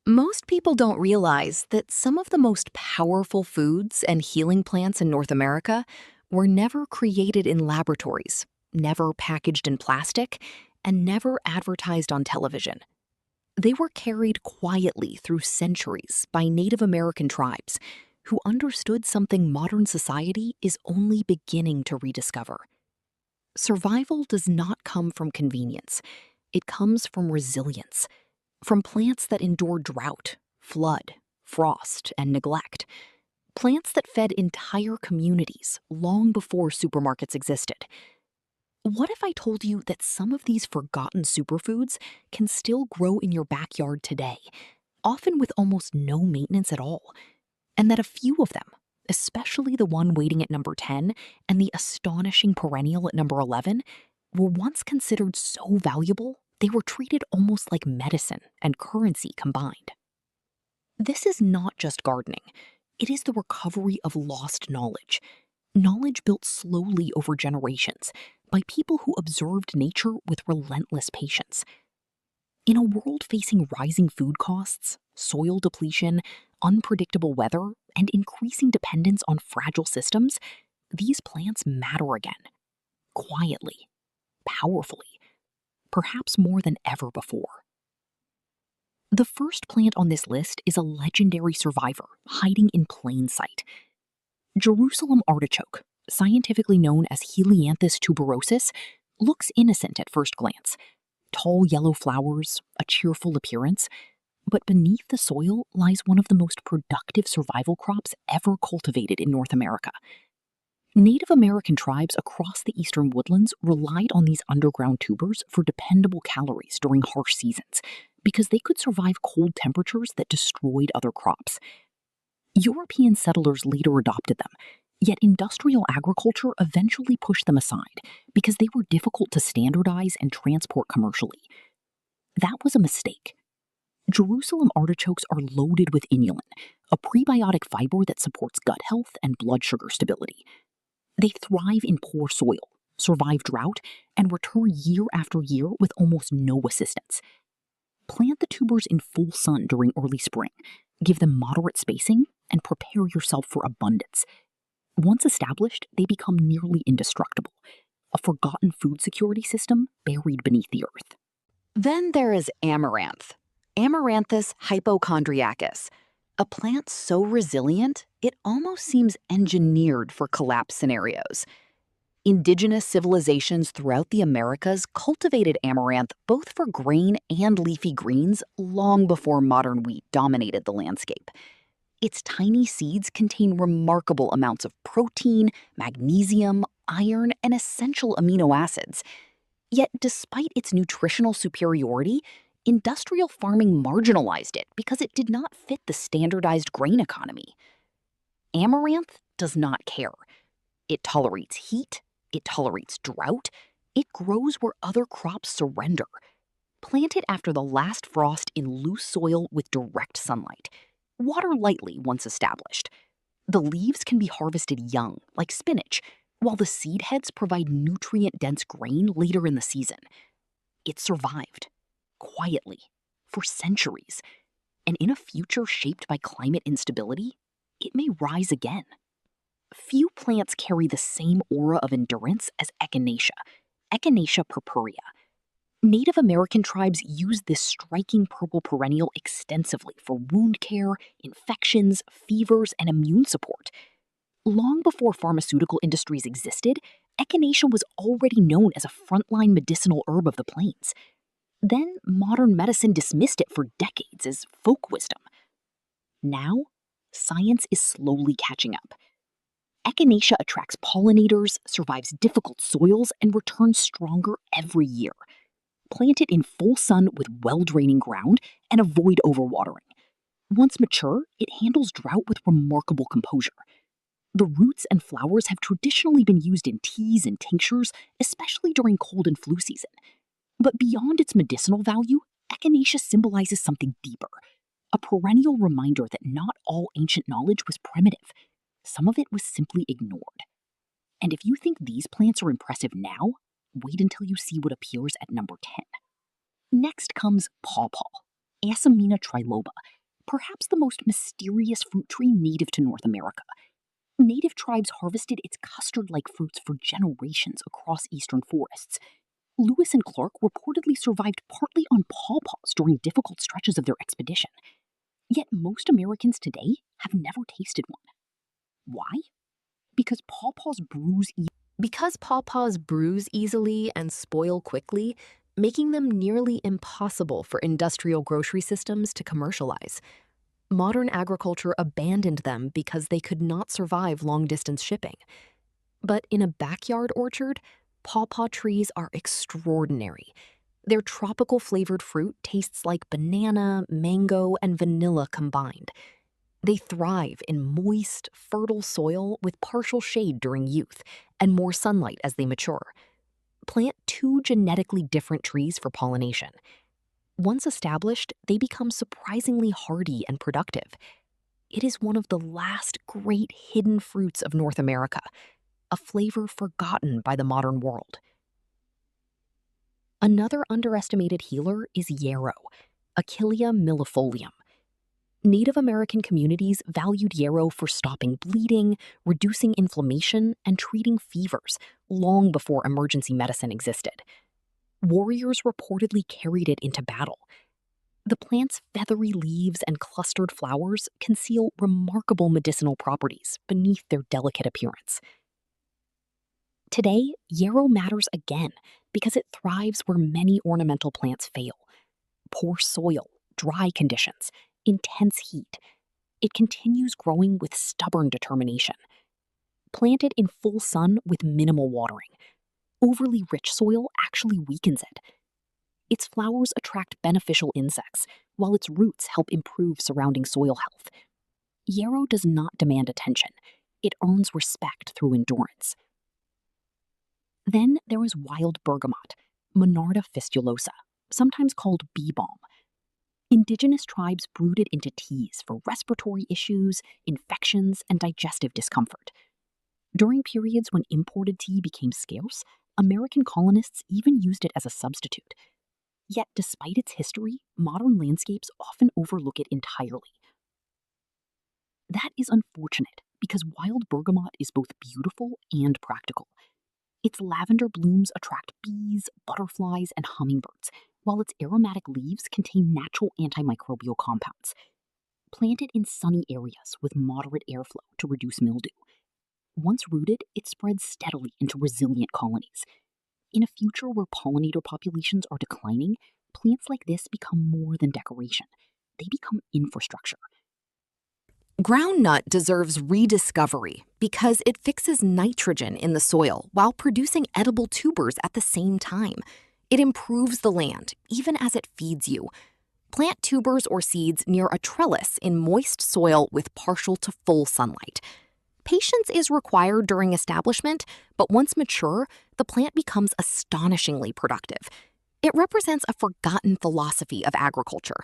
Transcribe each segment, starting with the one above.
Most people don't realize that some of the most powerful foods and healing plants in North America were never created in laboratories, never packaged in plastic, and never advertised on television. They were carried quietly through centuries by Native American tribes who understood something modern society is only beginning to rediscover. Survival does not come from convenience. It comes from resilience, from plants that endure drought, flood, frost, and neglect. Plants that fed entire communities long before supermarkets existed. What if I told you that some of these forgotten superfoods can still grow in your backyard today, often with almost no maintenance at all, and that a few of them, especially the one waiting at number 10 and the astonishing perennial at number 11, were once considered so valuable they were treated almost like medicine and currency combined? This is not just gardening. It is the recovery of lost knowledge. Knowledge built slowly over generations by people who observed nature with relentless patience. In a world facing rising food costs, soil depletion, unpredictable weather, and increasing dependence on fragile systems, these plants matter again. Quietly, powerfully, perhaps more than ever before. The first plant on this list is a legendary survivor hiding in plain sight. Jerusalem artichoke, scientifically known as Helianthus tuberosus, looks innocent at first glance. Tall yellow flowers, a cheerful appearance, but beneath the soil lies one of the most productive survival crops ever cultivated in North America. Native American tribes across the eastern woodlands relied on these underground tubers for dependable calories during harsh seasons because they could survive cold temperatures that destroyed other crops. European settlers later adopted them, yet industrial agriculture eventually pushed them aside because they were difficult to standardize and transport commercially. That was a mistake. Jerusalem artichokes are loaded with inulin, a prebiotic fiber that supports gut health and blood sugar stability. They thrive in poor soil, survive drought, and return year after year with almost no assistance. Plant the tubers in full sun during early spring, give them moderate spacing, and prepare yourself for abundance. Once established, they become nearly indestructible, a forgotten food security system buried beneath the earth. Then there is amaranth, Amaranthus hypochondriacus, a plant so resilient it almost seems engineered for collapse scenarios. Indigenous civilizations throughout the Americas cultivated amaranth both for grain and leafy greens long before modern wheat dominated the landscape. Its tiny seeds contain remarkable amounts of protein, magnesium, iron, and essential amino acids. Yet, despite its nutritional superiority, industrial farming marginalized it because it did not fit the standardized grain economy. Amaranth does not care. It tolerates heat, it tolerates drought, it grows where other crops surrender. Plant it after the last frost in loose soil with direct sunlight. Water lightly once established. The leaves can be harvested young, like spinach, while the seed heads provide nutrient-dense grain later in the season. It survived, quietly, for centuries, and in a future shaped by climate instability, it may rise again. Few plants carry the same aura of endurance as Echinacea purpurea. Native American tribes used this striking purple perennial extensively for wound care, infections, fevers, and immune support. Long before pharmaceutical industries existed, Echinacea was already known as a frontline medicinal herb of the plains. Then modern medicine dismissed it for decades as folk wisdom. Now, science is slowly catching up. Echinacea attracts pollinators, survives difficult soils, and returns stronger every year. Plant it in full sun with well-draining ground and avoid overwatering. Once mature, it handles drought with remarkable composure. The roots and flowers have traditionally been used in teas and tinctures, especially during cold and flu season. But beyond its medicinal value, Echinacea symbolizes something deeper, a perennial reminder that not all ancient knowledge was primitive. Some of it was simply ignored. And if you think these plants are impressive now, wait until you see what appears at number 10. Next comes pawpaw, Asamina triloba, perhaps the most mysterious fruit tree native to North America. Native tribes harvested its custard-like fruits for generations across eastern forests. Lewis and Clark reportedly survived partly on pawpaws during difficult stretches of their expedition. Yet most Americans today have never tasted one. Why? Because pawpaws bruise easily and spoil quickly, making them nearly impossible for industrial grocery systems to commercialize. Modern agriculture abandoned them because they could not survive long-distance shipping. But in a backyard orchard, pawpaw trees are extraordinary. Their tropical flavored fruit tastes like banana, mango, and vanilla combined. They thrive in moist, fertile soil with partial shade during youth and more sunlight as they mature. Plant 2 genetically different trees for pollination. Once established, they become surprisingly hardy and productive. It is one of the last great hidden fruits of North America, a flavor forgotten by the modern world. Another underestimated healer is yarrow, Achillea millefolium. Native American communities valued yarrow for stopping bleeding, reducing inflammation, and treating fevers long before emergency medicine existed. Warriors reportedly carried it into battle. The plant's feathery leaves and clustered flowers conceal remarkable medicinal properties beneath their delicate appearance. Today, yarrow matters again because it thrives where many ornamental plants fail. Poor soil, dry conditions, intense heat. It continues growing with stubborn determination. Planted in full sun with minimal watering, overly rich soil actually weakens it. Its flowers attract beneficial insects, while its roots help improve surrounding soil health. Yarrow does not demand attention. It earns respect through endurance. Then there is wild bergamot, Monarda fistulosa, sometimes called bee balm. Indigenous tribes brewed it into teas for respiratory issues, infections, and digestive discomfort. During periods when imported tea became scarce, American colonists even used it as a substitute. Yet, despite its history, modern landscapes often overlook it entirely. That is unfortunate because wild bergamot is both beautiful and practical. Its lavender blooms attract bees, butterflies, and hummingbirds, while its aromatic leaves contain natural antimicrobial compounds. Plant it in sunny areas with moderate airflow to reduce mildew. Once rooted, it spreads steadily into resilient colonies. In a future where pollinator populations are declining, plants like this become more than decoration. They become infrastructure. Groundnut deserves rediscovery because it fixes nitrogen in the soil while producing edible tubers at the same time. It improves the land, even as it feeds you. Plant tubers or seeds near a trellis in moist soil with partial to full sunlight. Patience is required during establishment, but once mature, the plant becomes astonishingly productive. It represents a forgotten philosophy of agriculture.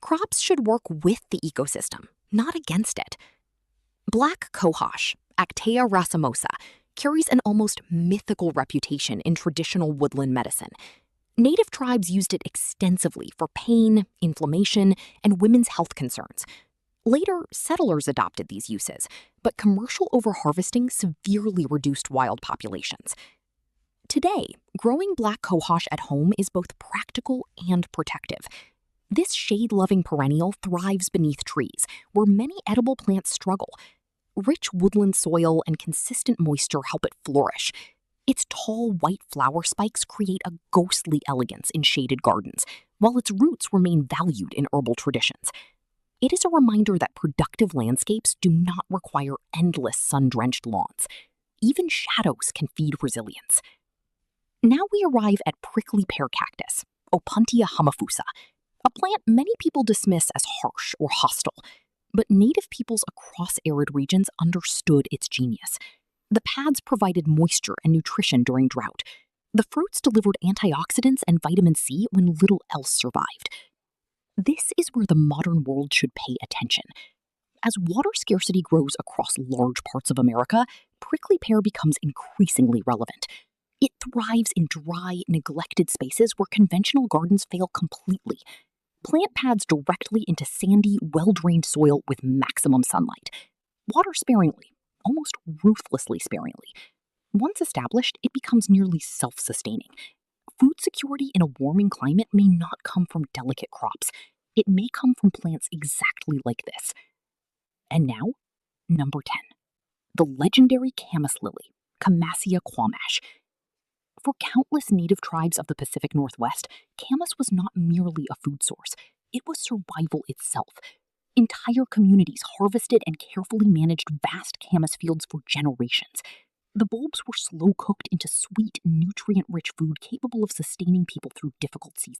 Crops should work with the ecosystem, not against it. Black cohosh, Actea racemosa, carries an almost mythical reputation in traditional woodland medicine. Native tribes used it extensively for pain, inflammation, and women's health concerns. Later, settlers adopted these uses, but commercial overharvesting severely reduced wild populations. Today, growing black cohosh at home is both practical and protective. This shade-loving perennial thrives beneath trees, where many edible plants struggle. Rich woodland soil and consistent moisture help it flourish. Its tall white flower spikes create a ghostly elegance in shaded gardens, while its roots remain valued in herbal traditions. It is a reminder that productive landscapes do not require endless sun-drenched lawns. Even shadows can feed resilience. Now we arrive at prickly pear cactus, Opuntia humifusa, a plant many people dismiss as harsh or hostile, but native peoples across arid regions understood its genius. The pads provided moisture and nutrition during drought. The fruits delivered antioxidants and vitamin C when little else survived. This is where the modern world should pay attention. As water scarcity grows across large parts of America, prickly pear becomes increasingly relevant. It thrives in dry, neglected spaces where conventional gardens fail completely. Plant pads directly into sandy, well-drained soil with maximum sunlight. Water sparingly, almost ruthlessly sparingly. Once established, it becomes nearly self-sustaining. Food security in a warming climate may not come from delicate crops. It may come from plants exactly like this. And now, number 10. The legendary camas lily, Camassia quamash. For countless native tribes of the Pacific Northwest, camas was not merely a food source. It was survival itself. Entire communities harvested and carefully managed vast camas fields for generations. The bulbs were slow cooked into sweet, nutrient-rich food capable of sustaining people through difficult seasons.